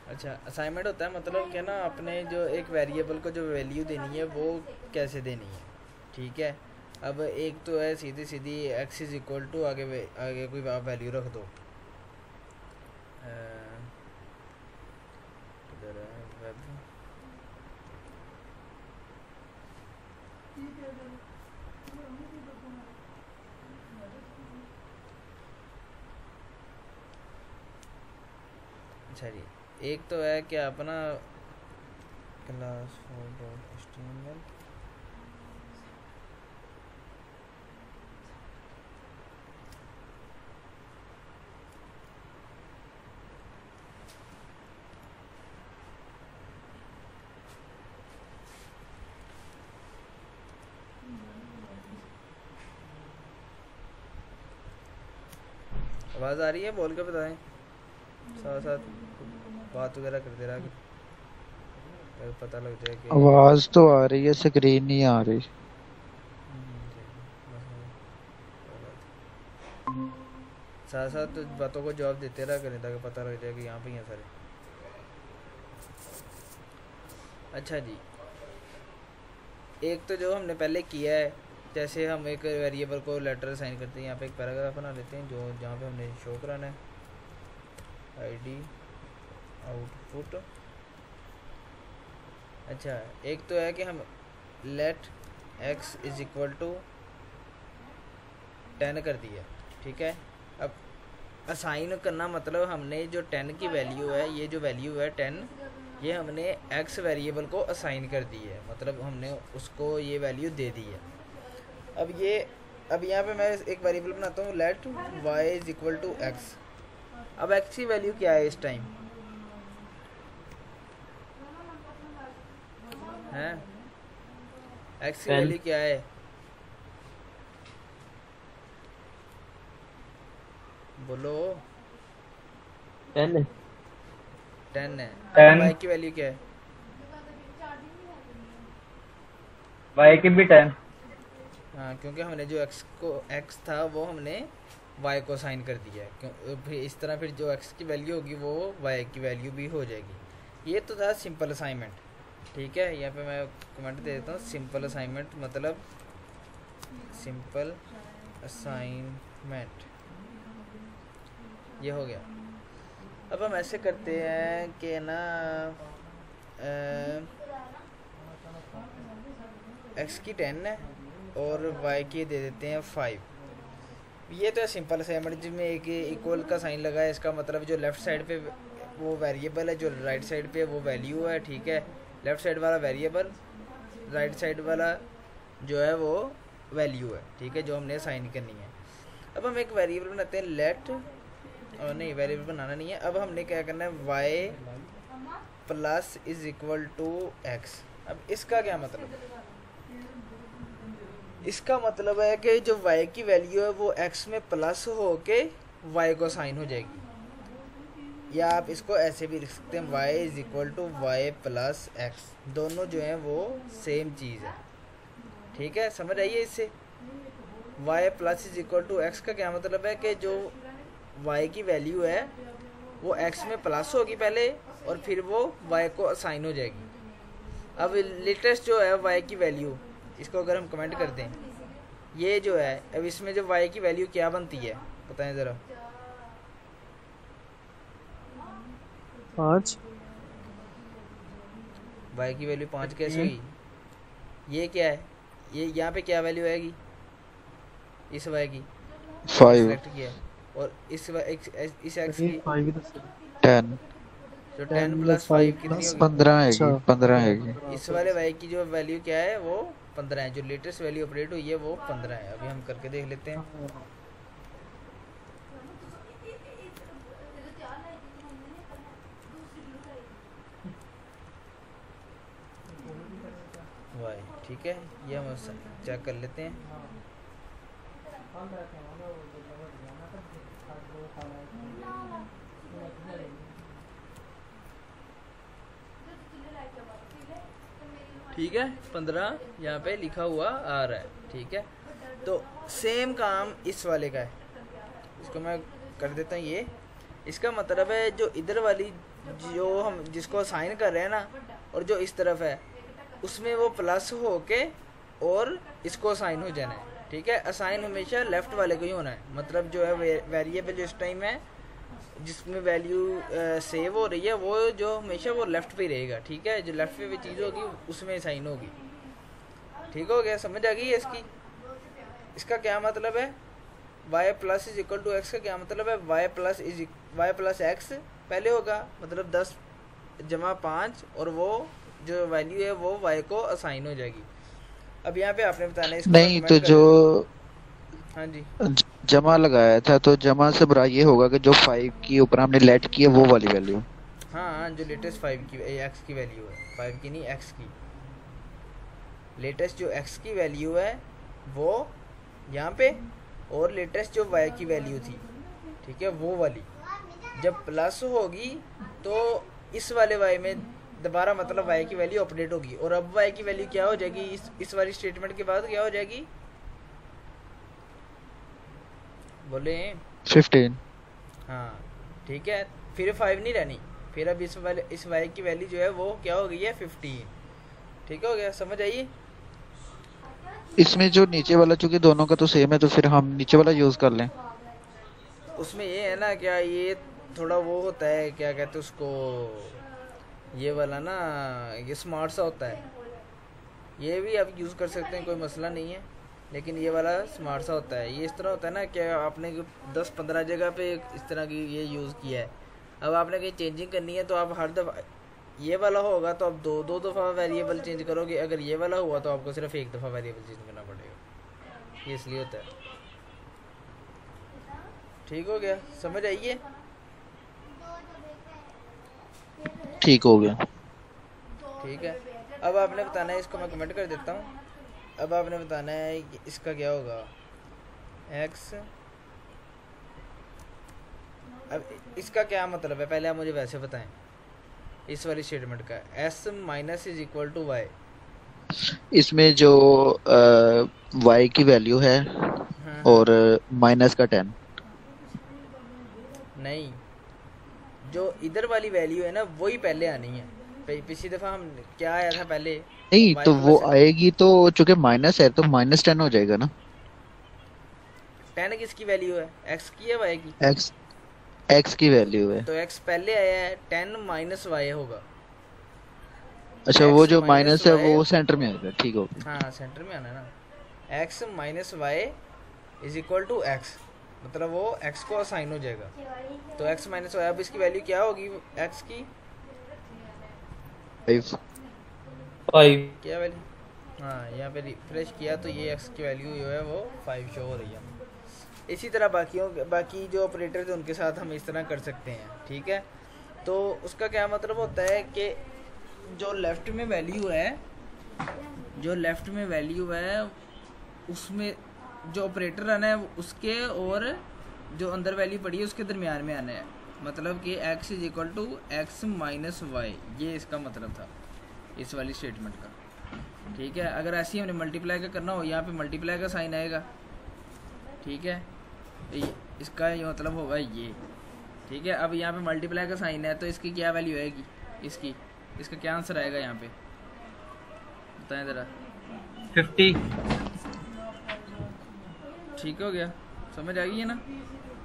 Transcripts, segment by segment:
अच्छा, असाइनमेंट होता है मतलब क्या ना, अपने जो एक वेरिएबल को जो वैल्यू देनी है वो कैसे देनी है। ठीक है। अब एक तो है सीधी सीधी एक्स इज इक्वल टू आगे आगे कोई आप वैल्यू रख दो। अ, किधर है वेब। अच्छा जी, एक तो है कि अपना क्लास 4.html। आवाज़ आ रही है? बोल के बताएं, साथ साथ बात वगैरह करते रहा कर, पता लग जाए कि आवाज तो आ रही है, स्क्रीन नहीं आ रही। साथ साथ तो बातों को जवाब देते रहा करें ताकि पता लग जाए कि यहाँ पे ही हैं सारे। अच्छा जी, एक तो जो हमने पहले किया है, जैसे हम एक वेरिएबल को लेटर साइन करते हैं, यहाँ पे एक पैराग्राफ बना लेते हैं जो जहाँ पे हमने शो कराना है आईडी आउटपुट। अच्छा, एक तो है कि हम let x is equal to 10 कर दिया। ठीक है। अब असाइन करना मतलब हमने जो 10 की वैल्यू है, ये जो वैल्यू है 10, ये हमने एक्स वेरिएबल को असाइन कर दी है, मतलब हमने उसको ये वैल्यू दे दी है। अब यहाँ पे मैं एक वेरिएबल बनाता हूँ let y is equal to x. अब एक्स की वैल्यू क्या है इस टाइम है? एक्स की 10 वैल्यू क्या है? बोलो। 10 10 है। अब 10 वाई की वैल्यू क्या है? वाई की भी 10। हाँ, क्योंकि हमने जो एक्स था वो हमने वाई को साइन कर दिया है, क्यों फिर इस तरह फिर जो एक्स की वैल्यू होगी वो वाई की वैल्यू भी हो जाएगी। ये तो था सिंपल असाइनमेंट। ठीक है, यहाँ पे मैं कमेंट दे देता हूँ, सिंपल असाइनमेंट मतलब सिंपल असाइनमेंट ये हो गया। अब हम ऐसे करते हैं कि ना एक्स की 10 है और वाई की दे देते हैं 5। ये तो सिंपल असाइनमेंट जिसमें एक इक्वल का साइन लगा है, इसका मतलब जो लेफ़्ट साइड पे वो वेरिएबल है, जो राइट साइड पे वो वैल्यू है। ठीक है, लेफ़्ट साइड वाला वेरिएबल, राइट साइड वाला जो है वो वैल्यू है। ठीक है, जो हमने साइन करनी है। अब हम एक वेरिएबल बनाते हैं लेट, और नहीं वेरिएबल बनाना नहीं है, अब हमने क्या करना है y plus is equal to x. अब इसका क्या मतलब है? इसका मतलब है कि जो y की वैल्यू है वो x में प्लस होके y को साइन हो जाएगी, या आप इसको ऐसे भी लिख सकते हैं y is equal to y plus x. दोनों जो हैं वो सेम चीज़ है। ठीक है, समझ आइए इससे। y plus is equal to x का क्या मतलब है कि जो y की वैल्यू है वो x में प्लस होगी पहले और फिर वो y को असाइन हो जाएगी। अब लेटेस्ट जो है y की वैल्यू, इसको अगर हम कमेंट कर दें, ये जो है अब इसमें जो y की वैल्यू क्या बनती है बताएं ज़रा। 5 y की वैल्यू 5 कैसे 15 हुई? ये क्या है? ये यहाँ पे क्या वैल्यू आएगी इस y की जो हमने 5 सेलेक्ट किया है, और इस x की 10 जो 10 10 प्लस 5 कितनी होगी? 15 हैगी, 15 हैगी। इस वाले y की जो वैल्यू क्या है वो 15 है, जो लेटेस्ट वैल्यू अपडेट हुई है वो 15 है। अभी हम करके देख लेते हैं। वाई, ठीक है, ये हम चेक कर लेते हैं। ठीक है, 15 यहाँ पे लिखा हुआ आ रहा है। ठीक है, तो सेम काम इस वाले का है, इसको मैं कर देता हूँ। ये इसका मतलब है जो इधर वाली जो हम जिसको असाइन कर रहे हैं ना, और जो इस तरफ है उसमें वो प्लस होके और इसको असाइन हो जाना है। ठीक है, असाइन हमेशा लेफ्ट वाले को ही होना है। मतलब जो है वेरिएबल जो इस टाइम है जिसमें वैल्यू सेव हो रही है वो जो हमेशा वो लेफ्ट पे ही रहेगा। ठीक है, जो लेफ्ट पे भी चीज़ होगी उसमें असाइन होगी। ठीक हो गया, समझ आ गई है इसकी। इसका क्या मतलब है, y plus is equal to x का क्या मतलब है, y प्लस एक्स पहले होगा, मतलब 10 जमा 5 और वो जो वैल्यू है वो y को असाइन हो जाएगी। अब यहाँ पे आपने बताना है इसको नहीं तो जो हाँ जी जमा लगाया था तो जमा से बुरा ये होगा कि जो 5 की ऊपर हमने लेट की है वो वाली वैल्यू। हाँ, जो लेटेस्ट 5 की एक्स की वैल्यू है, 5 की नहीं एक्स की, लेटेस्ट जो एक्स की वैल्यू है वो यहाँ पे, और लेटेस्ट जो वाई की वैल्यू थी, ठीक है, वो वाली जब प्लस होगी तो इस वाले वाई में दोबारा मतलब वाई की वैल्यू अपडेट होगी। और अब वाई की वैल्यू क्या हो जाएगी, इस वाली स्टेटमेंट के बाद क्या हो जाएगी, बोले 15। हाँ ठीक है, फिर 5 नहीं रहनी, फिर अब इस वाई की वैल्यू जो है वो क्या हो गई है 15। ठीक हो गया, समझ आइए। इसमें जो नीचे वाला चूंकि दोनों का तो सेम है तो फिर हम नीचे वाला यूज कर लें। उसमें ये है ना, क्या ये थोड़ा वो होता है, क्या कहते हैं उसको, ये वाला ना ये स्मार्ट सा होता है, ये भी आप यूज़ कर सकते हैं, कोई मसला नहीं है, लेकिन ये वाला स्मार्ट सा होता है। ये इस तरह होता है ना कि आपने 10-15 जगह पे इस तरह की ये यूज़ किया है, अब आपने कहीं चेंजिंग करनी है तो आप हर दफ़ा ये वाला होगा तो आप दो दफ़ा वेरिएबल चेंज करोगे, अगर ये वाला हुआ तो आपको सिर्फ एक दफ़ा वेरिएबल चेंज करना पड़ेगा, ये इसलिए होता है। ठीक हो गया, समझ आइए। ठीक हो गया। ठीक है, अब आपने बताना है, इसको मैं कमेंट कर देता हूँ। अब आपने बताना है कि इसका क्या होगा, x, अब इसका क्या मतलब है पहले आप मुझे वैसे बताएं, इस वाली स्टेटमेंट का s minus is equal to y. इसमें जो y की वैल्यू है और माइनस का 10 नहीं, जो इधर वाली वैल्यू है ना वही पहले आनी है। पिछली दफ़ा हम क्या आया था पहले, नहीं y तो वो प्लस आएगी तो चूंकि माइनस है तो -10 हो जाएगा ना। 10 किसकी वैल्यू है, x की है y की, x की वैल्यू है। तो x पहले आया है, 10 माइनस y होगा। अच्छा वो x जो माइनस माइनस है y, वो सेंटर में आएगा। ठीक हो गया। हाँ सेंटर में आना है ना, x minus y is equal to x, मतलब वो x को असाइन हो जाएगा। तो x माइनस वाई, अब इसकी वैल्यू क्या होगी x की, 5 क्या वैल्यू, हाँ यहाँ पे रिफ्रेश किया तो ये x की वैल्यू जो है वो 5 शो हो रही है। इसी तरह बाकी जो ऑपरेटर थे उनके साथ हम इस तरह कर सकते हैं। ठीक है, तो उसका क्या मतलब होता है कि जो लेफ्ट में वैल्यू है उसमें जो ऑपरेटर आना है उसके और जो अंदर वैल्यू पड़ी है उसके दरमियान में आना है, मतलब कि x is equal to x minus y, ये इसका मतलब था इस वाली स्टेटमेंट का। ठीक है, अगर ऐसे ही हमने मल्टीप्लाई का करना हो, यहाँ पे मल्टीप्लाई का साइन आएगा। ठीक है, इसका ये मतलब होगा ये। ठीक है, अब यहाँ पे मल्टीप्लाई का साइन है तो इसकी क्या वैल्यू आएगी, इसका क्या आंसर आएगा यहाँ पे बताएं ज़रा। 50। ठीक हो गया, समझ आ गई है ना,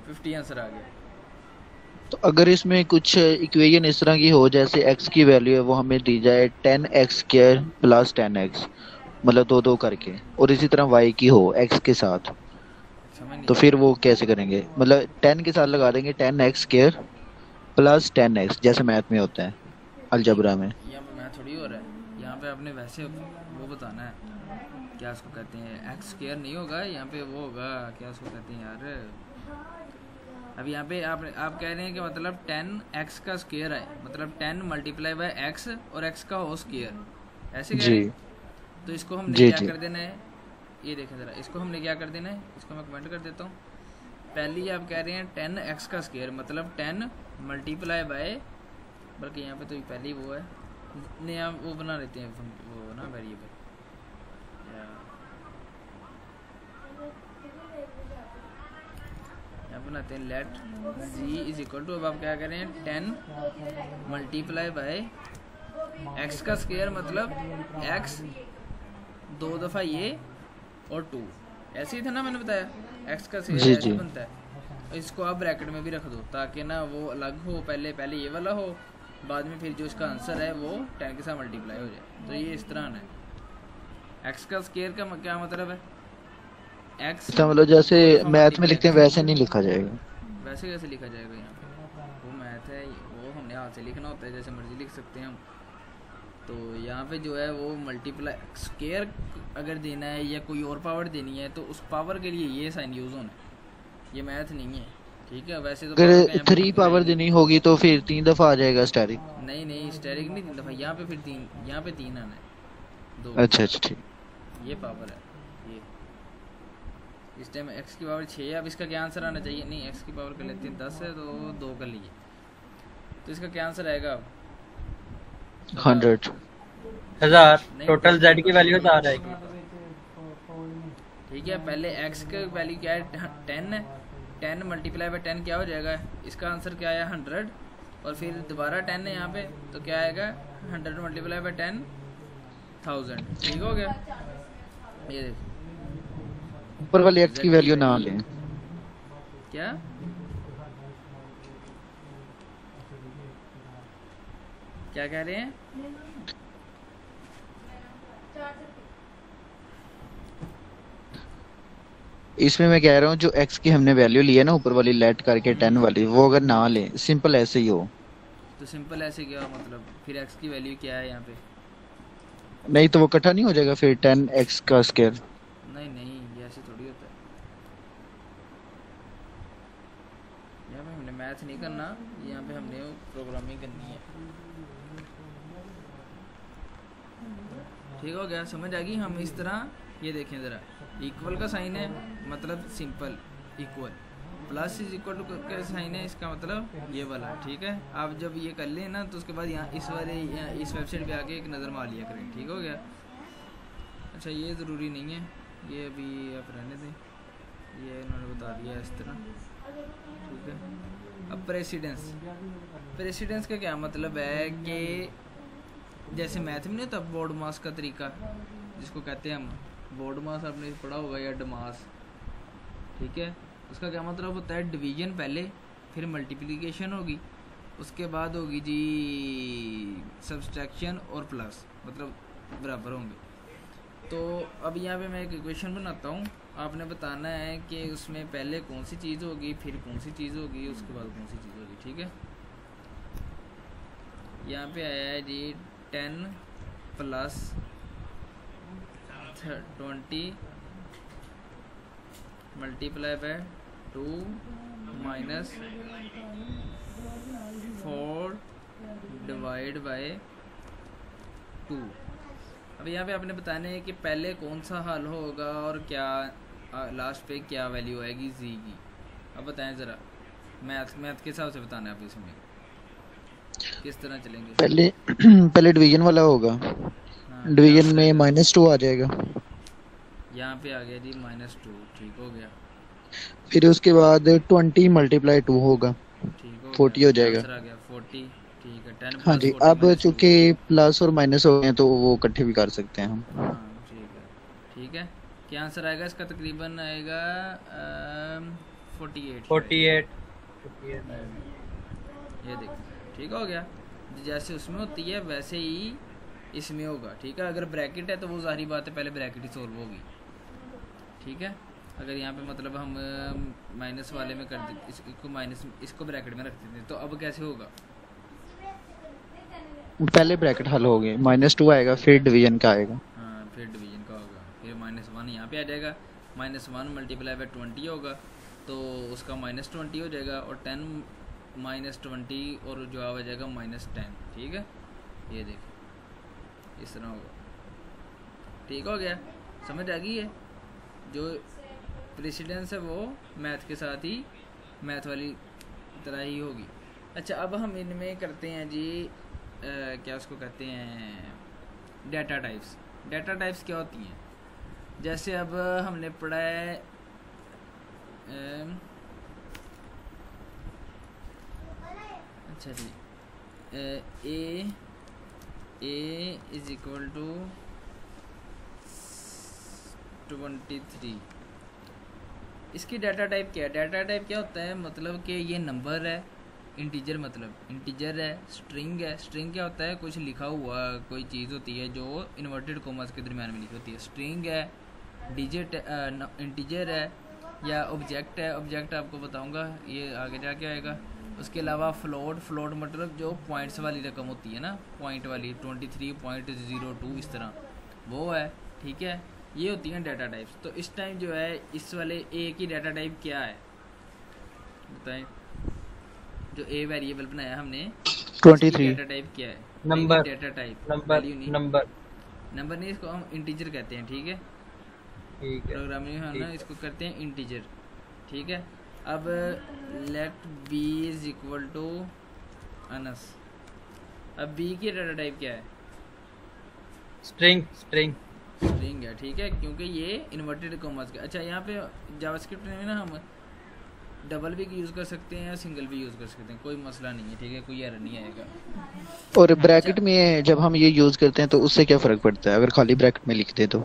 50 आंसर आ गया। तो अगर इसमें कुछ इक्वेशन इस तरह की हो जैसे x की वैल्यू है वो हमें दी जाए 10x² प्लस 10x, मतलब दो करके, और इसी तरह y की हो x के साथ, तो फिर वो कैसे करेंगे, मतलब 10 के साथ लगा देंगे 10x² प्लस 10x जैसे मैथ में होता है अलजबरा में। यहाँ पे मैथ थोड़ी हो रहा है, यहाँ पे आपने वैसे वो बताना है, क्या उसको कहते हैं, एक्स स्क्वायर नहीं होगा यहाँ पे, वो होगा क्या उसको कहते हैं यार। अब यहाँ पे आप कह रहे हैं कि मतलब 10x का स्क्वायर है, मतलब 10 मल्टीप्लाई बाय x और x का होल स्क्वायर, ऐसे कह रहे हैं। तो इसको हमने क्या कर देना है, ये देखें ज़रा, इसको हमने क्या कर देना है, इसको मैं कमेंट कर देता हूँ। पहली आप कह रहे हैं 10x का स्क्वायर, मतलब 10 मल्टीप्लाई बाय, बल्कि यहाँ पे तो पहले ही वो है, नया वो बना लेते हैं वो ना वेरिएबल, यहाँ पे बनाते हैं let g is equal to, अब आप क्या करें 10 मल्टीप्लाई बाय एक्स का स्क्वायर मतलब एक्स 2 दफ़ा ये और 2, ऐसे ही था ना मैंने बताया, एक्स का जी स्क्वायर ऐसे जी बनता है। इसको आप ब्रैकेट में भी रख दो ताकि ना वो अलग हो, पहले ये वाला हो, बाद में फिर जो इसका आंसर है वो 10 के साथ मल्टीप्लाई हो जाए। तो ये इस तरह आना है। एक्स का स्क्वायर का क्या मतलब है, एक्स इसका मतलब जैसे 2 दफ़ा मैथ में मल्टीप्लाई, लिखते हैं वैसे नहीं लिखा जाएगा। वैसे कैसे लिखा जाएगा यहाँ पे, वो मैथ है, वो हमने हाथ से लिखना होता है, जैसे मर्जी लिख सकते हैं हम। तो यहाँ पे जो है वो मल्टीप्लाई स्क्वायर अगर देना है या कोई और पावर देनी है तो उस पावर के लिए ये साइन यूज़ होना है, ये मैथ नहीं है, ठीक है। वैसे तो पावर का अगर यहाँ पे 3 पावर देनी होगी तो फिर 3 दफा आ जाएगा स्टैरिक। नहीं स्टेरिक नहीं 3 दफ़ा, यहाँ पे फिर 3, यहाँ पे 3 आना है 2, अच्छा अच्छा ठीक। ये पावर है ये। इस टाइम एक्स की पावर 6 है, अब इसका क्या आंसर आना चाहिए, नहीं एक्स की पावर कर लेते हैं 10 है तो 2 कर लीजिए, तो इसका क्या आंसर आएगा 100 1000 नहीं, टोटल जेड की वैल्यू 1000 आएगी। ठीक है। पहले एक्स का वैल्यू क्या है 10 है, 10 मल्टीप्लाई बाय 10 क्या हो जाएगा, इसका आंसर क्या आया 100, और फिर दोबारा 10 है यहाँ पे तो क्या आएगा 100 मल्टीप्लाई बाय 10,000, ठीक हो गया। ये देखो ऊपर वाली एक्स की Z वैल्यू ना लें। क्या क्या कह रहे हैं, इसमें मैं कह रहा हूँ जो एक्स की हमने वैल्यू ली है ना ऊपर वाली लेट करके 10 वाली, वो अगर ना लें, सिंपल ऐसे ही हो। तो सिंपल ऐसे क्या मतलब, फिर एक्स की वैल्यू क्या है यहाँ पे, नहीं तो वो इकट्ठा नहीं हो जाएगा फिर 10 एक्स का स्क्वायर। नहीं ये ऐसे थोड़ी होता है, यहाँ पे हमने मैथ नहीं करना, यहाँ पे हमने प्रोग्रामिंग करनी है, ठीक हो गया, समझ आ गई। हम इस तरह ये देखें ज़रा, इक्वल का साइन है मतलब simple equal, plus is equal to का साइन है इसका मतलब ये वाला, ठीक है। आप जब ये कर लें ना तो उसके बाद यहाँ इस वाले इस वेबसाइट पे आके एक नज़र मार लिया करें, ठीक हो गया। अच्छा ये ज़रूरी नहीं है, ये अभी आप रहने दें, ये उन्होंने बता दिया इस तरह, ठीक है। अब प्रेसिडेंस का क्या मतलब है कि जैसे मैथ में नहीं होता बोर्ड मास का तरीका, जिसको कहते हैं हम बोर्ड मास, आपने पढ़ा होगा, या डमास, ठीक है। उसका क्या मतलब होता है, डिवीजन पहले, फिर मल्टीप्लिकेशन होगी, उसके बाद होगी जी सब्सट्रैक्शन और प्लस, मतलब बराबर होंगे। तो अब यहाँ पे मैं एक इक्वेशन बनाता हूँ, आपने बताना है कि उसमें पहले कौन सी चीज़ होगी, फिर कौन सी चीज़ होगी, उसके बाद कौन सी चीज़ होगी, ठीक है। यहाँ पे आया है जी 10 plus 20 multiply by 2 minus 4 divide by 2। अब यहाँ पे आपने बताना है कि पहले कौन सा हल होगा और क्या लास्ट पे क्या वैल्यू आएगी जी की। अब बताएं ज़रा, मैथ के हिसाब से बताना है आप, इसमें किस तरह चलेंगे। पहले डिवीजन वाला होगा, हाँ, डिवीजन में -2 आ जाएगा, यहाँ पे आ गया जी -2, ठीक हो गया। फिर उसके बाद 20 × 2 होगा, ठीक हो 40 गया, हो जाएगा। आंसर आ गया 40, ठीक है। 10 हाँ प्लस जी, 40 अब माइनस 2, चूंकि प्लस और माइनस हो गए हैं तो वो इकट्ठे भी कर सकते हैं हम। हाँ ठीक है। क्या आंसर आएगा इसका, तकरीबन आएगा 48। ये देखो ठीक हो गया, जैसे उसमें होती है वैसे ही इसमें होगा, ठीक है। अगर ब्रैकेट है तो वो ज़ाहिर बात है पहले ब्रैकेट ही सोल्व होगी, ठीक है। अगर यहाँ पे मतलब हम माइनस वाले में कर देते, इसको माइनस, इसको ब्रैकेट में रख देते तो अब कैसे होगा, पहले ब्रैकेट हल हो गए, -2 आएगा, फिर डिवीजन का आएगा। हाँ फिर डिवीजन का होगा, फिर -1 यहाँ पे आ जाएगा, -1 मल्टीप्लाई बाय 20 होगा तो उसका -20 हो जाएगा, और 10 -20 और जवाब आ जाएगा -10, ठीक है। ये देखो इस तरह होगा, ठीक हो गया, समझ आ गई है। जो प्रेसिडेंस है वो मैथ के साथ ही मैथ वाली तरह ही होगी। अच्छा अब हम इनमें करते हैं जी क्या उसको कहते हैं, डाटा टाइप्स। डाटा टाइप्स क्या होती हैं, जैसे अब हमने पढ़ा है अच्छा जी, ए इज इक्वल टू 23। इसकी डाटा टाइप क्या है? डाटा टाइप क्या होता है? मतलब कि ये नंबर है, इंटीजर मतलब इंटीजर है, स्ट्रिंग है। स्ट्रिंग क्या होता है? कुछ लिखा हुआ कोई चीज़ होती है जो इन्वर्टेड कोमास के दरमियान में लिखी होती है। स्ट्रिंग है, डिजिट इंटीजर है, या ऑब्जेक्ट है। ऑब्जेक्ट आपको बताऊंगा ये आगे जाके आएगा। उसके अलावा फ्लोट, फ्लोट मतलब जो पॉइंट्स वाली रकम होती है ना, पॉइंट वाली 23.02 इस तरह, वो है। ठीक है, ये होती हैं डाटा टाइप्स। तो इस टाइम जो है इस वाले ए की डाटा टाइप क्या है बताएं? जो ए वेरिएबल बनाया हमने, 23 डाटा टाइप क्या है? Number, data type number, number number नहीं, इसको हम इंटीजर कहते हैं। ठीक है, ठीक है, प्रोग्रामिंग में हम ना इसको करते हैं इंटीजर। ठीक है, अब let b is equal to अनस। अब बी की डाटा टाइप क्या है? स्ट्रिंग, स्ट्रिंग, स्ट्रिंग है। ठीक है, क्योंकि ये इन्वर्टेड कॉमास का। अच्छा, यहाँ पे जावास्क्रिप्ट में ना हम डबल भी यूज़ कर सकते हैं या सिंगल भी यूज़ कर सकते हैं, कोई मसला नहीं है। ठीक है, कोई एरर नहीं आएगा। और ब्रैकेट में जब हम ये यूज करते हैं तो उससे क्या फर्क पड़ता है अगर खाली ब्रैकेट में लिख दे तो?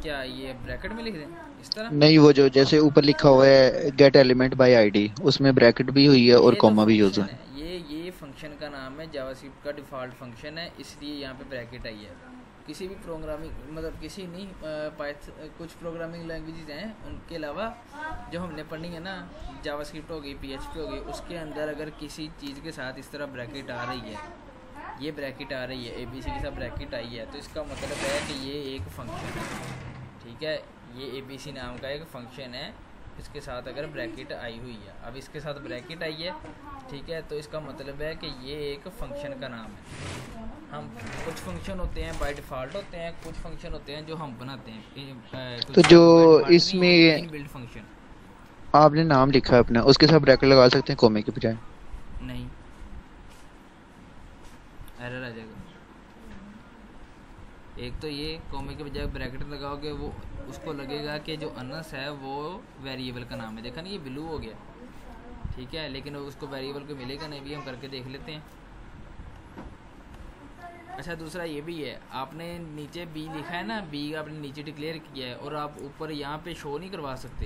क्या ये ब्रैकेट में लिख दें इस तरह? नहीं, वो जो जैसे ऊपर लिखा हुआ है गेट एलिमेंट बाय आईडी, उसमें ब्रैकेट भी हुई है और ये कॉमा तो भी यूज फंक्शन है। है, ये फंक्शन का नाम है, जावास्क्रिप्ट का डिफ़ॉल्ट फंक्शन है, इसलिए यहाँ पे ब्रैकेट आई है। किसी भी प्रोग्रामिंग मतलब किसी नहीं कुछ प्रोग्रामिंग लैंग्वेजेस हैं, उनके अलावा जो हमने पढ़ी है ना, जावास्क्रिप्ट हो गई, PHP हो गई, उसके अंदर अगर किसी चीज़ के साथ इस तरह ब्रैकेट आ रही है, ये ब्रैकेट आ रही है, ABC के साथ ब्रैकेट आई है, तो इसका मतलब है कि ये एक फंक्शन है। ठीक है, ये ABC नाम का एक फंक्शन है, इसके साथ अगर ब्रैकेट आई हुई है। अब इसके साथ ब्रैकेट आई है, ठीक है, तो इसका मतलब है कि ये एक फंक्शन का नाम है। हम कुछ फंक्शन होते हैं बाय डिफ़ॉल्ट होते हैं, कुछ फंक्शन होते हैं जो हम बनाते हैं। तो जो इसमें इनबिल्ट फंक्शन आपने नाम लिखा है अपना, उसके साथ ब्रैकेट लगा सकते हैं कॉमा के बजाय? नहीं, एरर आ जाएगा। एक तो ये कॉमे के बजाय ब्रैकेट लगाओगे, वो उसको लगेगा कि जो अनस है वो वेरिएबल का नाम है। देखा नहीं, ये ब्लू हो गया। ठीक है, लेकिन उसको वेरिएबल को मिलेगा नहीं, भी हम करके देख लेते हैं। अच्छा, दूसरा ये भी है, आपने नीचे बी लिखा है ना, बी आपने नीचे डिक्लेयर किया है और आप ऊपर यहाँ पे शो नहीं करवा सकते,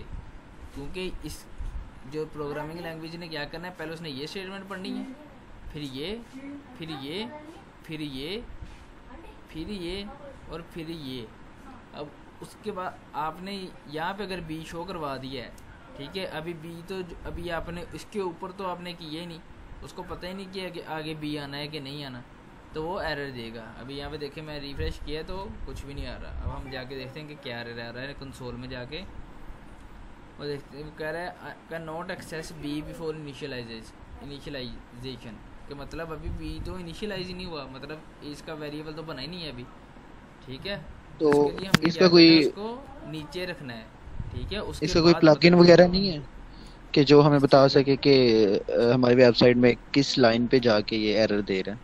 क्योंकि इस जो प्रोग्रामिंग लैंग्वेज ने क्या करना है, पहले उसने ये स्टेटमेंट पढ़नी है, फिर ये, फिर ये, फिर ये, फिर ये और फिर ये। अब उसके बाद आपने यहाँ पे अगर बी शो करवा दिया है, ठीक है, अभी बी तो अभी आपने इसके ऊपर तो आपने किया ही नहीं, उसको पता ही नहीं किया कि आगे बी आना है कि नहीं आना, तो वो एरर देगा। अभी यहाँ पे देखें, मैं रिफ्रेश किया तो कुछ भी नहीं आ रहा। अब हम जाके देखते हैं कि क्या एरर आ रहा है कंसोल में जाके। वो देखते हैं, कह रहा है can not access b before initialization, कि मतलब अभी बी तो इनिशियलाइज ही नहीं हुआ, मतलब इसका वेरिएबल तो बना ही नहीं है अभी। ठीक है, तो इसके लिए हमें इसका कोई उसको नीचे रखना है। ठीक है, उसके इसका कोई बाद प्लगइन वगैरह नहीं है कि जो हमें बता सके कि हमारी वेबसाइट में किस लाइन पे जाके ये एरर दे रहा है?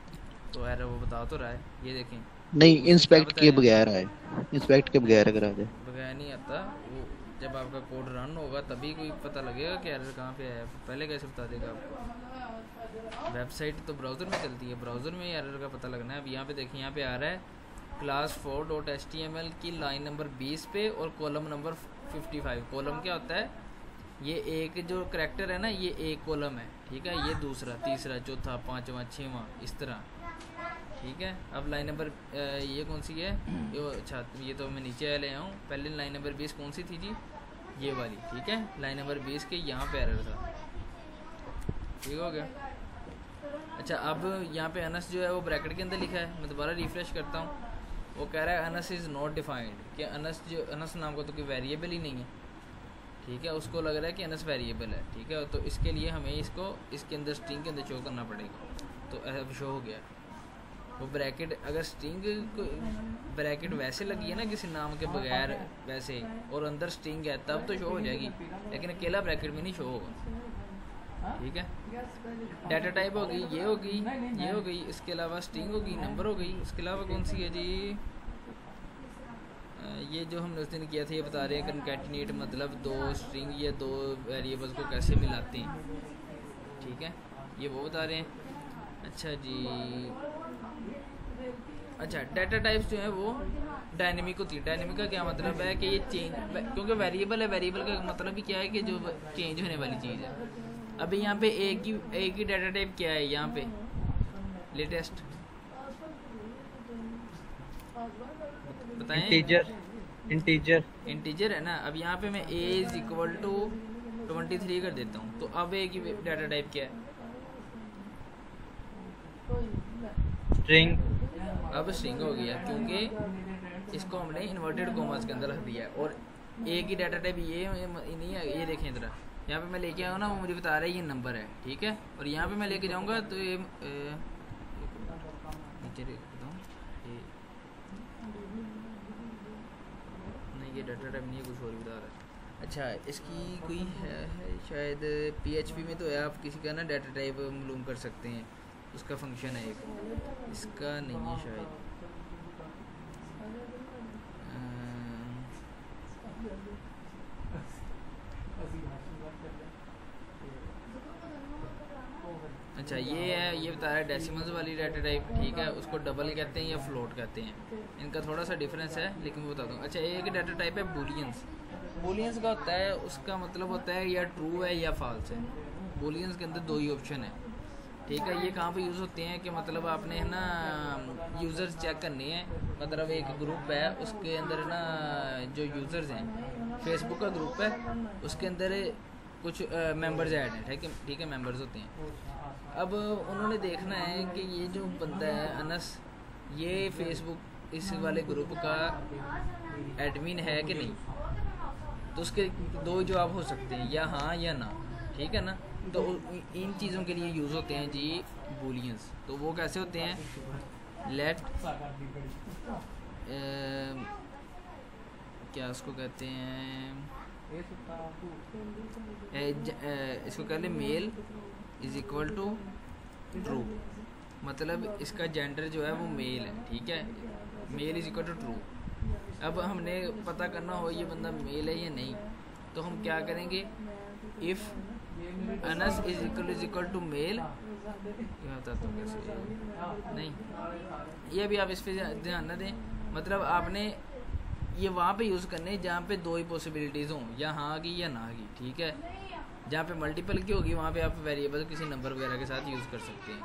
तो एरर वो बता तो रहा है, ये देखें। नहीं, उसने इंस्पेक्ट क्या के बताया? बगैर आए, इंस्पेक्ट के बगैर अगर आ जाए। बगैर नहीं आता वो, जब आपका कोड रन होगा तभी कोई पता लगेगा कि एरर कहाँ पे है, पहले कैसे बता देगा आपको? वेबसाइट तो ब्राउज़र में चलती है, ब्राउज़र में ही एरर का पता लगना है। अब यहाँ पे देखिए, यहाँ पे आ रहा है क्लास 4.html की लाइन नंबर 20 पे और कॉलम नंबर 55। कॉलम क्या होता है? ये एक जो करैक्टर है ना, ये एक कॉलम है। ठीक है, ये दूसरा, तीसरा, चौथा, पाँचवा, छठवां, इस तरह। ठीक है, अब लाइन नंबर ये कौन सी है? ये अच्छा, ये तो मैं नीचे ले आऊँ। पहले लाइन नंबर 20 कौन सी थी जी? ये वाली। ठीक है, लाइन नंबर 20 के यहाँ पे एरर था। ठीक हो गया। अच्छा, अब यहाँ पे अनस जो है वो ब्रैकेट के अंदर लिखा है। मैं दोबारा रिफ्रेश करता हूँ, वो कह रहा है अनस इज़ नॉट डिफाइंड, कि अनस जो अनस नाम का तो कोई वेरिएबल ही नहीं है। ठीक है, उसको लग रहा है कि अनस वेरिएबल है। ठीक है, तो इसके लिए हमें इसको इसके अंदर स्ट्रिंग के अंदर शो करना पड़ेगा। तो अब शो हो गया वो ब्रैकेट। अगर स्ट्रिंग ब्रैकेट वैसे लगी है ना किसी नाम के बगैर वैसे, और अंदर स्ट्रिंग है, तब तो शो हो जाएगी, लेकिन अकेला ब्रैकेट में नहीं शो होगा। ठीक है, डाटा टाइप हो गई, ये हो गई, ये हो गई, इसके अलावा स्ट्रिंग हो गई, नंबर हो गई। उसके अलावा कौन सी है जी? ये जो हमने उस दिन किया था, ये बता रहे हैं कनकैटिनेट, मतलब दो स्ट्रिंग या दो वेरिएबल्स को कैसे मिलाते हैं। ठीक है, ये वो बता रहे हैं। अच्छा जी, अच्छा डाटा टाइप्स जो है वो डायनेमिक होती है। डायनेमिक का क्या मतलब है कि ये चेंज, क्योंकि वेरिएबल है, वेरिएबल का मतलब भी क्या है कि जो चेंज होने वाली चीज़ है। अभी यहाँ पे एक ही डाटा टाइप क्या है यहाँ पे लेटेस्ट बताएं। इंटीजर है ना। अब यहाँ पे मैं a इज इक्वल टू 23 कर देता हूँ, तो अब एक ही डाटा टाइप क्या है? स्ट्रिंग। अब स्ट्रिंग हो गया, क्योंकि इसको हमने इन्वर्टेड कॉमर्स के अंदर रख दिया है। और एक ही डाटा टाइप ये नहीं है। ये देखें इधर, यहाँ पे मैं लेके आऊँ ना, वो मुझे बता रहा है ये नंबर है, ठीक है। और यहाँ पे मैं लेके जाऊँगा तो ये नीचे बताऊँ, नहीं ये डाटा टाइप नहीं है, कुछ और ही बता रहा है। अच्छा, इसकी कोई है शायद PHP में तो है, आप किसी का ना डाटा टाइप मालूम कर सकते हैं, उसका फंक्शन है एक, इसका नहीं है शायद। अच्छा ये है, ये बता रहा है डेसिमल्स वाली डाटा टाइप, ठीक है। उसको डबल कहते हैं या फ्लोट कहते हैं, इनका थोड़ा सा डिफरेंस है, लेकिन वो बता दूँ। अच्छा एक डाटा टाइप है बूलियंस। बूलियंस का होता है, उसका मतलब होता है या ट्रू है या फॉल्स है। बूलियंस के अंदर दो ही ऑप्शन है, ठीक है। ये कहाँ पे यूज़ होते हैं कि मतलब आपने है ना यूज़र्स चेक करने हैं, मतलब एक ग्रुप है उसके अंदर ना जो यूज़र्स हैं, फेसबुक का ग्रुप है, उसके अंदर कुछ मेंबर्स ऐड हैं, ठीक है, मेंबर्स होते हैं। अब उन्होंने देखना है कि ये जो बंदा है अनस, ये फेसबुक इस वाले ग्रुप का एडमिन है कि नहीं। तो उसके दो जवाब हो सकते हैं, या हाँ या ना, ठीक है ना। तो इन चीज़ों के लिए यूज़ होते हैं जी बूलियंस। तो वो कैसे होते हैं? लेट क्या उसको कहते हैं, इसको कह लें male is equal to true, मतलब इसका जेंडर जो है वो मेल है, ठीक है। Male is equal to true. अब हमने पता करना हो ये बंदा मेल है या नहीं, तो हम क्या करेंगे, इफ़ अनस इज इक्वल टू मेल, ये बताता हूँ कैसे, नहीं ये भी आप इस पर ध्यान न दें। मतलब आपने ये वहाँ पे यूज़ करने जहाँ पे दो ही पॉसिबिलिटीज़ हों, या हाँ की या ना की, ठीक है। जहाँ पे मल्टीपल की होगी वहाँ पे आप वेरिएबल किसी नंबर वगैरह के साथ यूज़ कर सकते हैं,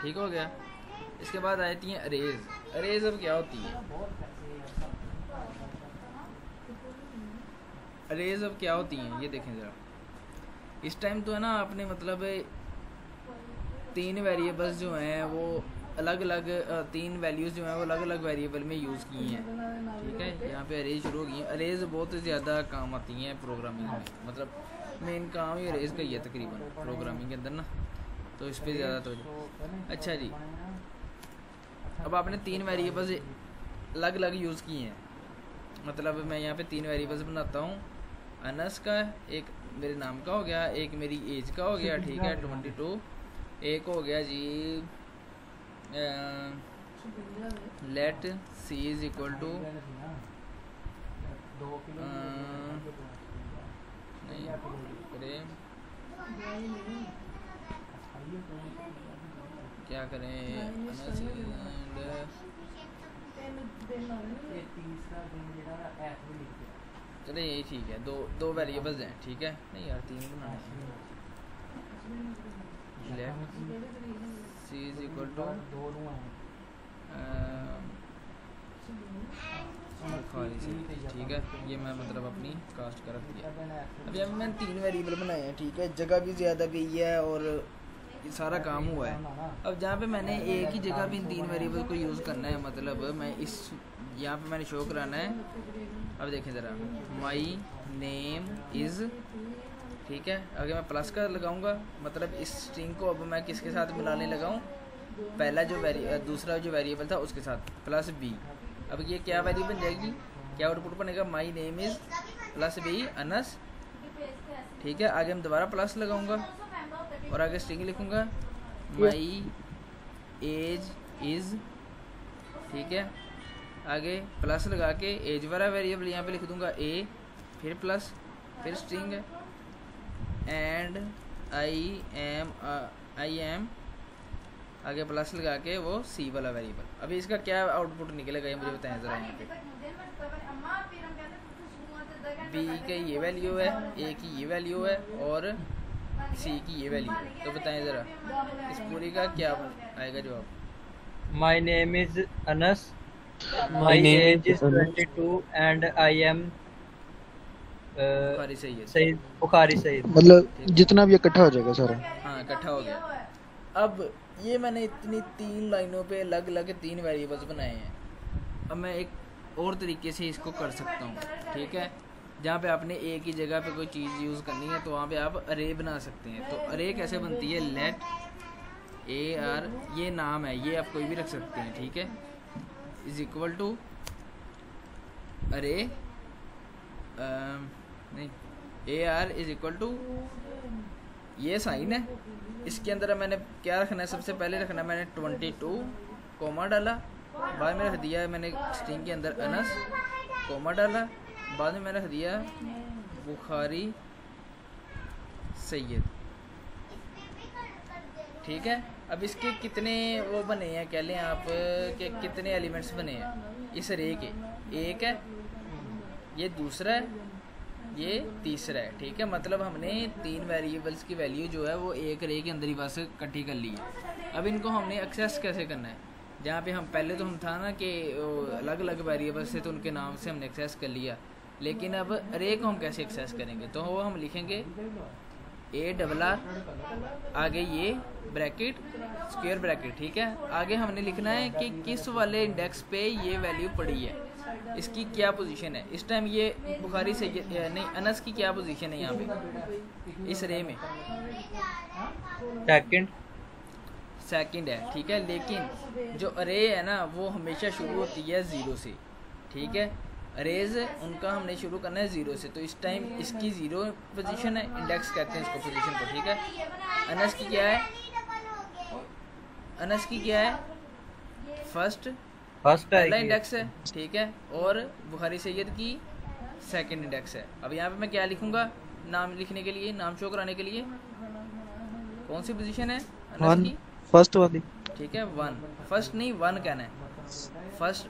ठीक हो गया। इसके बाद आती हैं अरेज। अरेज अब क्या होती है? अरेज अब क्या होती हैं ये देखें ज़रा। इस टाइम तो है ना आपने मतलब 3 वेरिएबल्स जो हैं वो अलग अलग, 3 वैल्यूज़ जो हैं वो अलग अलग वेरिएबल में यूज़ की हैं, ठीक है। यहाँ पे अरेज शुरू हो गई हैं। अरेज बहुत ज़्यादा काम आती हैं प्रोग्रामिंग में, मतलब मेन काम ही अरेज का ही है तकरीबन प्रोग्रामिंग के अंदर ना, तो इस पर ज़्यादा तो। अच्छा जी, अब आपने 3 वेरिएबल्स अलग अलग यूज़ किए हैं। मतलब मैं यहाँ पे 3 वेरिएबल्स बनाता हूँ। अनस का एक मेरे नाम का हो गया, एक मेरी एज का हो गया, ठीक है 22, एक हो गया जी let C is equal to नहीं करें, क्या करें, चले यही ठीक है। दो वेरिएबल्स हैं, ठीक है। नहीं यार 3 बनाने हैं। Let C is equal to ठीक है। ये मैं मतलब अपनी कास्ट कर रख दिया। अभी अभी मैंने 3 वेरिएबल बनाए हैं, ठीक है। जगह भी ज़्यादा गई है और ये सारा काम हुआ है। अब जहाँ पे मैंने एक ही जगह पे इन 3 वेरिएबल को यूज़ करना है, मतलब मैं इस यहाँ पे मैंने शो कराना है। अब देखें ज़रा, माई नेम इज़, ठीक है। अगर मैं प्लस का लगाऊंगा मतलब इस स्ट्रिंग को अब मैं किसके साथ मिलाने लगाऊं, पहला जो दूसरा जो वेरिएबल था उसके साथ, प्लस बी। अब ये क्या वैल्यू बन जाएगी, क्या आउटपुट बनेगा, my name is plus b अनस, ठीक है। आगे मैं दोबारा प्लस लगाऊंगा और आगे स्ट्रिंग लिखूंगा माई एज इज़, ठीक है। आगे प्लस लगा के एज वाला वेरिएबल यहाँ पे लिख दूंगा ए, फिर प्लस, फिर स्ट्रिंग एंड आई एम आगे प्लस लगा के वो सी वाला वेरिएबल। अभी इसका क्या आउटपुट निकलेगा ये मुझे बताएं ज़रा। यहाँ पे बी की ये वैल्यू है, ए की ये वैल्यू है और सी की ये वैल्यू है। तो बताएं ज़रा इस पूरी का क्या आएगा जवाब। My name is Anas. My age is 22 and I am Bukhari सही है। सईद बुखारी सईद। मतलब जितना भी इकट्ठा हो जाएगा सारा। हाँ इकट्ठा हो गया। अब ये मैंने इतनी 3 लाइनों पे अलग अलग 3 वेरिएबल्स बनाए हैं। अब मैं एक और तरीके से इसको कर सकता हूँ, ठीक है। जहाँ पे आपने ए की जगह पे कोई चीज़ यूज़ करनी है तो वहाँ पे आप अरे बना सकते हैं। तो अरे कैसे बनती है, लेट ए आर, ये नाम है, ये आप कोई भी रख सकते हैं, ठीक है, इज इक्वल टू अरे नहीं, A R is equal to, ये साइन है, इसके अंदर मैंने क्या रखना है, सबसे पहले रखना है मैंने 22 कोमा डाला, बाद में रख दिया मैंने स्ट्रिंग के अंदर अनस कोमा डाला, बाद में मैंने रख दिया बुखारी सैयद, ठीक है। अब इसके कितने वो बने हैं, कह लें आप के कितने एलिमेंट्स बने हैं इस अरे के, एक है, ये दूसरा है, ये तीसरा है, ठीक है। मतलब हमने 3 वेरिएबल्स की वैल्यू जो है वो एक अरे के अंदर ही बस इकट्ठी कर ली है। अब इनको हमने एक्सेस कैसे करना है, जहाँ पे हम पहले तो हम था ना कि अलग अलग वेरिएबल्स थे तो उनके नाम से हमने एक्सेस कर लिया, लेकिन अब अरे को हम कैसे एक्सेस करेंगे, तो वो हम लिखेंगे ए डबल आर, आगे ये ब्रैकेट स्क्वायर ब्रैकेट, ठीक है। आगे हमने लिखना है कि किस वाले इंडेक्स पे ये वैल्यू पड़ी है, इसकी क्या पोजीशन है। इस टाइम ये बुखारी से नहीं, अनस की क्या पोजीशन है यहाँ पे इस रे में, सेकंड है, ठीक है। लेकिन जो अरे है ना वो हमेशा शुरू होती है 0 से, ठीक है। अरेज उनका हमने शुरू करना है 0 से, तो इस टाइम इसकी 0 पोजीशन है, इंडेक्स कहते हैं इसको पोजीशन को, ठीक है। अनस की क्या है, अनस की क्या है, फर्स्ट पहला इंडेक्स है, ठीक है, और बुखारी सैयद की सेकंड इंडेक्स है। अब यहाँ पे मैं क्या लिखूंगा, नाम लिखने के लिए, नाम शो कराने के लिए कौन सी पोजीशन है अनस की, फर्स्ट वाली, ठीक है, 1, फर्स्ट नहीं 1 कहना है,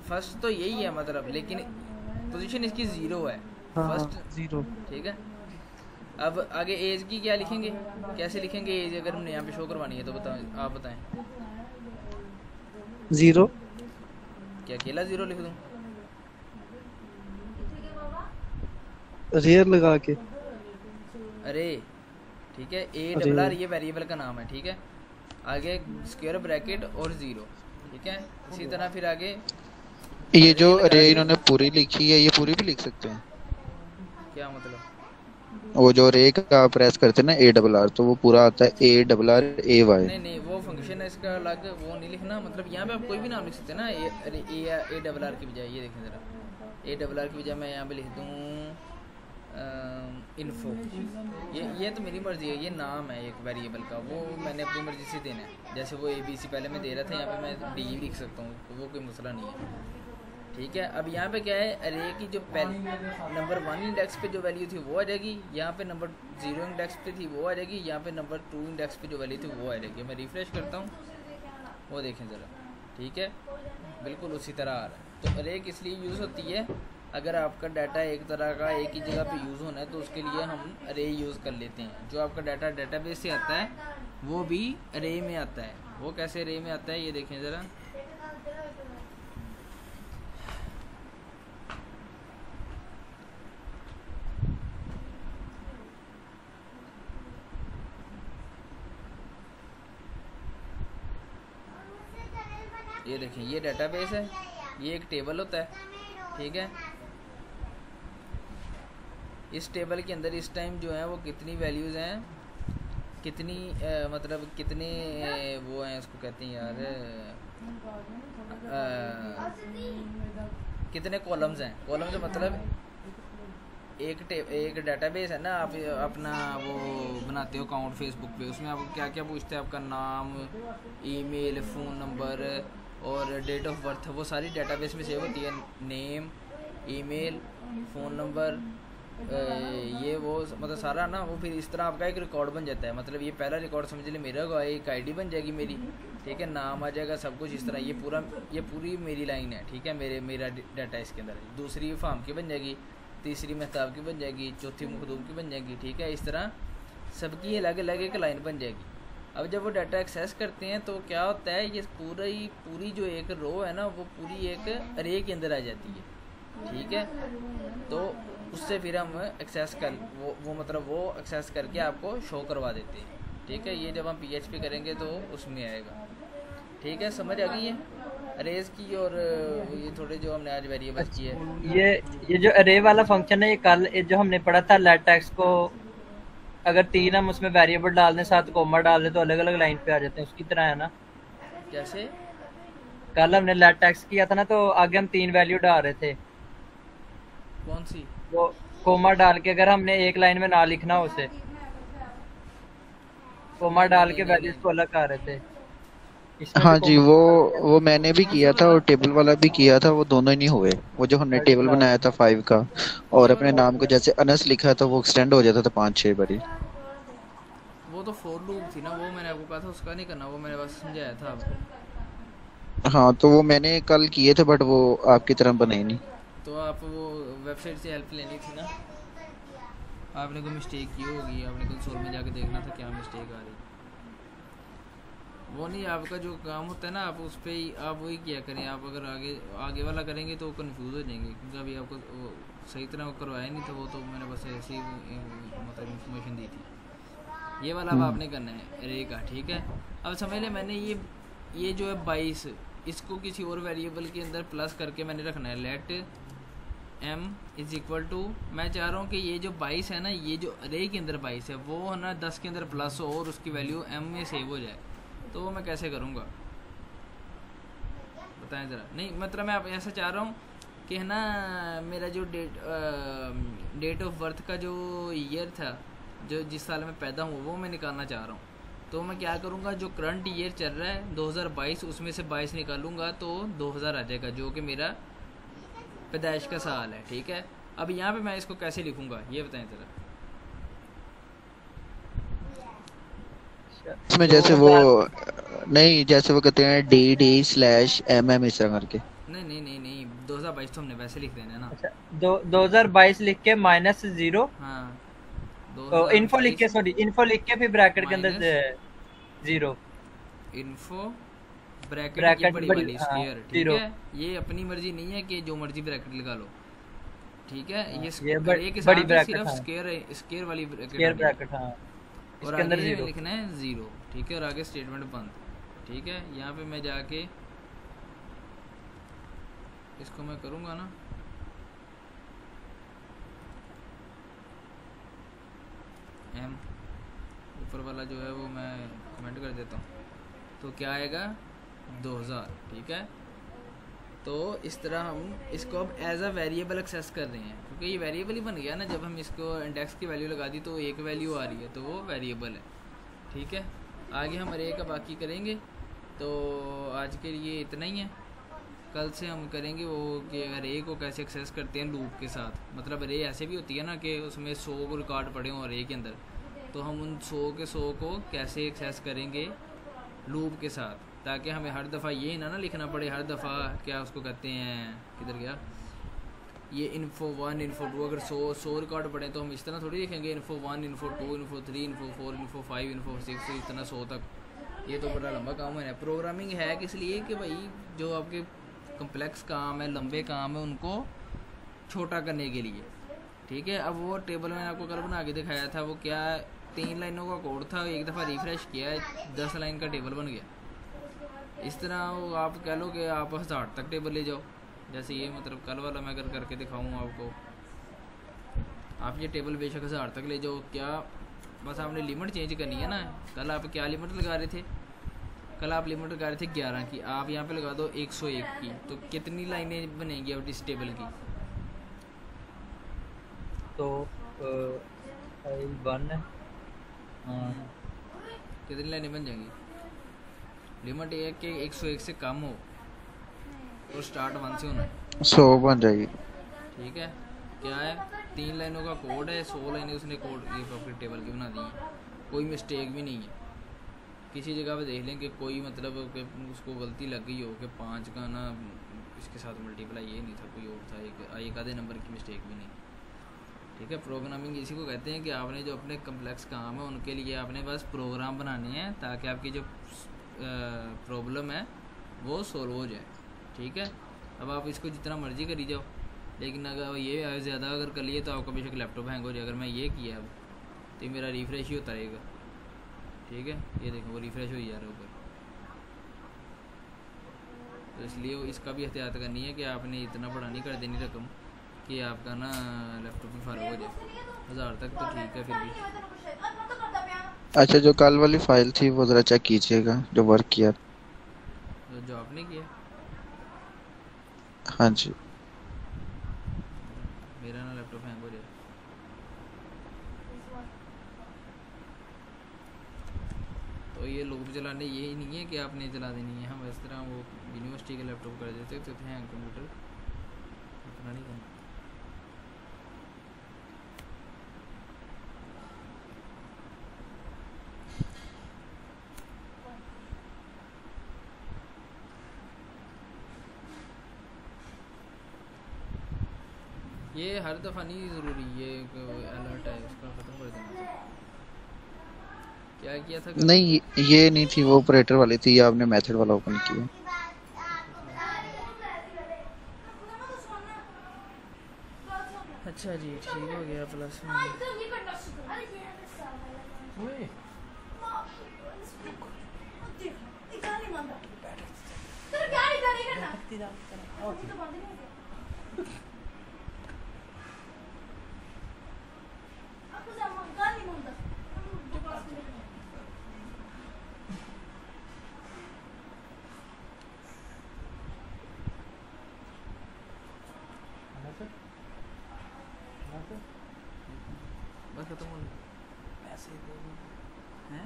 फर्स्ट तो यही है मतलब, लेकिन पोजीशन इसकी 0 है, फर्स्ट 0, ठीक है। अब आगे एज की क्या लिखेंगे, कैसे लिखेंगे एज, अगर हमने यहाँ पे शो करवानी है तो बताएं, आप बताएं। 0, क्या अकेला 0 लिख दूं, रेयर लगा के, अरे ठीक है, ए डबल आर ये वेरिएबल का नाम है, ठीक है। आगे स्क्वायर ब्रैकेट और 0, ठीक है। इसी तरह फिर आगे ये जो अरे इन्होंने पूरी लिखी है, ये पूरी भी लिख सकते हैं, क्या मतलब, वो जो अरे का प्रेस करते हैं ना ए डबल आर, तो वो पूरा आता है A double R A Y. नहीं वो फंक्शन है इसका अलग, वो नहीं लिखना, मतलब यहाँ पे आप कोई भी नाम लिख सकते हैं ना, ए डबल आर की बजाय, ये देखें जरा, ए डबल आर की बजाय मैं यहाँ पे लिख दूँ इन्फो, ये तो मेरी मर्जी है, ये नाम है एक वेरिएबल का, वो मैंने अपनी मर्जी से देना है। जैसे वो ABC पहले मैं दे रहा था, यहाँ पे मैं D लिख सकता हूँ, तो वो कोई मसला नहीं है, ठीक है। अब यहाँ पे क्या है, अरे की जो नंबर 1 इंडेक्स पे जो वैल्यू थी वो आ जाएगी, यहाँ पे नंबर 0 इंडेक्स पे थी वो आ जाएगी, यहाँ पे नंबर 2 इंडेक्स पे जो वैल्यू थी वो आ जाएगी। मैं रिफ्रेश करता हूँ, वो देखें ज़रा, ठीक है, बिल्कुल उसी तरह आ रहा है। तो अरे किस लिए यूज़ होती है, अगर आपका डाटा एक तरह का एक ही जगह पे यूज़ होना है तो उसके लिए हम अरे यूज़ कर लेते हैं। जो आपका डाटा डेटाबेस से आता है वो भी अरे में आता है। वो कैसे अरे में आता है ये देखें ज़रा, ये देखें, ये डाटाबेस है, ये एक टेबल होता है, ठीक है। इस टेबल के अंदर इस टाइम जो है वो कितनी वैल्यूज़ हैं, कितनी मतलब कितने वो हैं, उसको कहते हैं यार, कितने कॉलम्स हैं। कॉलम्स मतलब एक डाटाबेस है ना, आप अपना वो बनाते हो अकाउंट फेसबुक पे, उसमें आपको क्या क्या पूछते हैं, आपका नाम, ईमेल, फ़ोन नंबर और डेट ऑफ बर्थ, वो सारी डाटाबेस में सेव होती है, नेम, ईमेल, फ़ोन नंबर ये वो मतलब सारा ना वो फिर इस तरह आपका एक रिकॉर्ड बन जाता है। मतलब ये पहला रिकॉर्ड समझ ले मेरा होगा, एक आईडी बन जाएगी मेरी, ठीक है, नाम आ जाएगा सब कुछ इस तरह। ये पूरी मेरी लाइन है, ठीक है, मेरा डाटा इसके अंदर है। दूसरी फार्म की बन जाएगी, तीसरी मेहताब की बन जाएगी, चौथी मखदूम की बन जाएगी, ठीक है। इस तरह सबकी अलग अलग एक लाइन बन जाएगी। अब जब वो डाटा एक्सेस करते हैं तो क्या होता है, ये पूरी जो एक रो है ना वो पूरी एक अरे के अंदर आ जाती है, ठीक है। तो उससे फिर हम एक्सेस कर वो मतलब वो एक्सेस करके आपको शो करवा देते हैं, ठीक है। ये जब हम PHP करेंगे तो उसमें आएगा, ठीक है। समझ आ गई है अरेज की। और ये थोड़े जो हमने आज वेरिएबल की है, ये जो अरे वाला फंक्शन है, ये कल जो हमने पढ़ा था लेटेक्स को, अगर 3 हम उसमें वेरिएबल डाल दें, 7 कोमा डाल दें तो अलग अलग लाइन पे आ जाते हैं, उसकी तरह है ना। जैसे कल हमने लेटेक्स किया था ना, तो आगे हम 3 वैल्यू डाल रहे थे। कौन सी? वो कोमा डाल के अगर हमने एक लाइन में ना लिखना हो उसे, कोमा डाल के वैल्यूज को अलग कर रहे थे। इसमें हाँ भी जी, कोमा वो मैंने भी किया था और टेबल वाला भी किया था, वो दोनों ही नहीं हुए। वो जो हमने टेबल बनाया था 5 का और अपने नाम को जैसे अनस लिखा था वो एक्सटेंड हो जाता था 5-6 बारी। वो तो फॉर लूप थी ना, वो मैंने आपको कहा था उसका नहीं करना, वो मैंने बस समझाया था आपको। हाँ तो वो मैंने कल किए थे बट वो आपकी तरह बने ही नहीं। तो आप वो वेबसाइट से हेल्प लेनी थी ना, आपने कोई मिस्टेक की होगी, आपने कंसोल में जाके देखना था क्या मिस्टेक आ रही। वो नहीं, आपका जो काम होता है ना आप उस पर ही आप वही किया करें। आप अगर आगे वाला करेंगे तो कंफ्यूज हो जाएंगे, क्योंकि अभी आपको वो सही तरह वो करवाया नहीं था। वो तो मैंने बस ऐसे ही मतलब इन्फॉर्मेशन दी थी। ये वाला अब आपने करना है रे का, ठीक है। अब समझ लें मैंने ये जो है 22, इसको किसी और वेरिएबल के अंदर प्लस करके मैंने रखना है। Let m is equal to, मैं चाह रहा हूँ कि ये जो 22 है ना, ये जो अरे के अंदर 22 है वो है ना 10 के अंदर प्लस हो और उसकी वैल्यू m में सेव हो जाए। तो वो मैं कैसे करूँगा बताएं ज़रा। नहीं मतलब मैं ऐसा चाह रहा हूँ कि है ना मेरा जो डेट ऑफ बर्थ का जो ईयर था, जो जिस साल में पैदा हुआ, वो मैं निकालना चाह रहा हूँ। तो मैं क्या करूँगा, जो करंट ईयर चल रहा है 2022, उसमें से 22 निकालूंगा तो 2000 आ जाएगा, जो कि मेरा पैदाइश का साल है, ठीक है। अब यहाँ पे मैं इसको कैसे लिखूँगा ये बताएं ज़रा। इसमें जैसे वो नहीं, जैसे वो कहते हैं DD/MM इस तरह करके। नहीं 2022 तो हमने वैसे लिख देना है ना। अच्छा, 2022 लिख के -0, हाँ इन्फो लिख के, सॉरी इन्फो लिख के फिर ब्रैकेट के अंदर 0, इन्फो ब्रैकेट की बड़ी वाली हाँ, स्क्वायर, ठीक है। ये अपनी मर्जी नहीं है कि जो मर्जी ब्रैकेट लगा लो, ठीक है। ये बड़ी के साथ ब्रैकेट, सिर्फ हाँ, स्क्वायर वाली ब्रैकेट, हाँ, और इसके अंदर आगे 0 लिखना है 0, ठीक है। और आगे स्टेटमेंट बंद, ठीक है। यहाँ पे मैं जाके इसको मैं करूँगा ना, m ऊपर वाला जो है वो मैं कमेंट कर देता हूँ, तो क्या आएगा 2000, ठीक है। तो इस तरह हम इसको अब एज अ वेरिएबल एक्सेस कर रहे हैं, क्योंकि ये वेरिएबल ही बन गया ना। जब हम इसको इंडेक्स की वैल्यू लगा दी तो एक वैल्यू आ रही है, तो वो वेरिएबल है, ठीक है। आगे हम अरे का बाकी करेंगे। तो आज के लिए इतना ही है। कल से हम करेंगे वो कि अरे को कैसे एक्सेस करते हैं लूप के साथ। मतलब अरे ऐसे भी होती है ना कि उसमें 100 रिकॉर्ड पड़े हों अरे के अंदर, तो हम उन 100 के 100 को कैसे एक्सेस करेंगे लूप के साथ, ताकि हमें हर दफ़ा ये ना लिखना पड़े। हर दफ़ा क्या उसको कहते हैं, किधर गया ये info1 info2, अगर 100 रिकॉर्ड पड़े तो हम इस तरह थोड़ी लिखेंगे info1 info2 info3 info4 info5 info6 इतना 100 तक। ये तो बड़ा लंबा काम है। प्रोग्रामिंग है किस लिए कि भाई जो आपके कम्प्लेक्स काम है, लंबे काम है, उनको छोटा करने के लिए, ठीक है। अब वो टेबल मैंने आपको कल बना के दिखाया था, वो क्या 3 लाइनों का कोड था, एक दफ़ा रिफ्रेश किया 10 लाइन का टेबल बन गया। इस तरह आप कह लो कि आप 1000 तक टेबल ले जाओ, जैसे ये मतलब कल वाला मैं अगर करके दिखाऊँ आपको, आप ये टेबल बेशक 1000 तक ले जाओ। क्या बस आपने लिमिट चेंज करनी है ना। कल आप क्या लिमिट लगा रहे थे, कल आप लिमिट लगा रहे थे 11 की, आप यहाँ पे लगा दो 101 की, तो कितनी लाइनें बनेंगी अब इस टेबल की? तो 1 कितनी लाइनें बन जाएंगी? लिमिट ये है कि 101 से कम हो और स्टार्ट 1 से होना है, 100 बन जाएगी। ठीक है। क्या है 3 लाइनों का कोड है, 100 लाइनें उसने कोड ये प्रॉपर्टी टेबल की बना दी हैं, कोई मिस्टेक भी नहीं है। किसी जगह पे देख लें कि कोई मतलब कि उसको गलती लग गई हो कि 5 का ना इसके साथ मल्टीप्लाई ये नहीं था, कोई और था, एक आधे नंबर की मिस्टेक भी नहीं। ठीक है, प्रोग्रामिंग इसी को कहते हैं कि आपने जो अपने कम्प्लेक्स काम है उनके लिए आपने बस प्रोग्राम बनाने हैं ताकि आपकी जो प्रॉब्लम है वो सोल्व हो जाए। ठीक है, अब आप इसको जितना मर्जी करी जाओ, लेकिन अगर ये ज़्यादा अगर कर लिए तो आपका बेशक लैपटॉप हैंग हो जाए। अगर मैं ये किया अब तो ये मेरा रिफ़्रेश ही होता रहेगा। ठीक है, ये देखो वो रिफ़्रेश हो ही जा रहा है ऊपर। तो इसलिए इसका भी एहतियात करनी है कि आपने इतना बड़ा नहीं कर देनी रकम कि आपका ना लैपटॉप भी फ़र्क हो जाए। 1000 तक तो ठीक है फिर भी। अच्छा, जो कल वाली फाइल थी वो ज़रा चेक कीजिएगा जो वर्क किया। जो आपने किया? हाँ जी। मेरा ना लैपटॉप हैंग हो जाए। तो ये लूप चलाने यही नहीं है कि आपने चला देनी है। हम इस तरह वो यूनिवर्सिटी के लैपटॉप कर देते तो हैंग कंप्यूटर इतना नहीं करना। ये हर दफ़ा नहीं ज़रूरी, ये अलर्ट है उसका ख़त्म कर देना। क्या किया था? नहीं, ये नहीं थी, वो ऑपरेटर वाली थी, ये आपने मेथड वाला ओपन किया। अच्छा जी, ठीक हो गया प्लस में। बस खत्म हो गया। पैसे दे हैं?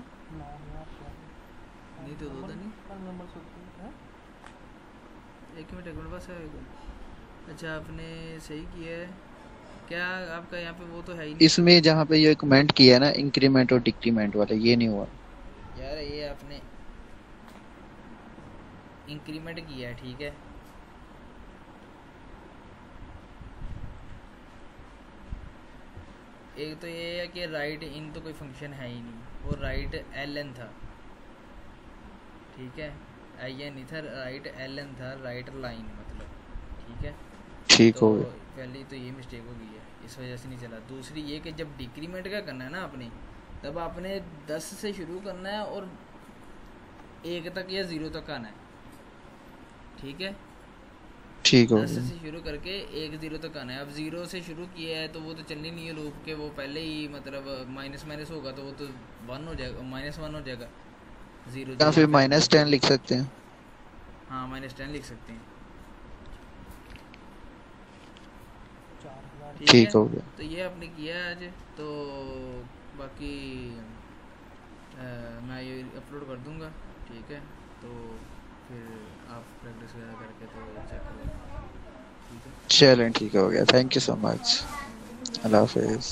नहीं तो दो नहीं। एक मिनट बस है। अच्छा, आपने सही किया है क्या? आपका यहाँ पे वो तो है ही नहीं इसमें जहाँ पे ये कमेंट किया है ना इंक्रीमेंट और डिक्रीमेंट वाला, ये नहीं हुआ यार। ये आपने इंक्रीमेंट किया है, ठीक है। एक तो ये है कि राइट इन तो कोई फंक्शन है ही नहीं, वो राइट एल था। ठीक है, आई एन नहीं था, राइट एल एन था, राइट लाइन मतलब। ठीक है, ठीक तो हो गया। पहली तो ये मिस्टेक हो गई है, इस वजह से नहीं चला। दूसरी ये कि जब डिक्रीमेंट का करना है ना आपने, तब आपने 10 से शुरू करना है और 1 तक या 0 तक आना है। ठीक है, ठीक हो 10 गया। से शुरू करके 1 0 तक आना है। अब 0 से शुरू किया है तो वो तो चलनी नहीं है लूप के, वो पहले ही मतलब माइनस माइनस होगा तो वो तो 1 हो जाएगा, -1 हो जाएगा। 0 या फिर -10 लिख सकते हैं। हाँ, -10 लिख सकते हैं। ठीक हो गया। तो ये आपने किया आज। तो बाकी मैं ये अपलोड कर दूंगा। ठीक है, तो फिर आप प्रैक्टिस वगैरह करके तो चेक करो। ठीक है, चलें, ठीक हो गया। Thank you so much. अल्लाह हाफिज़।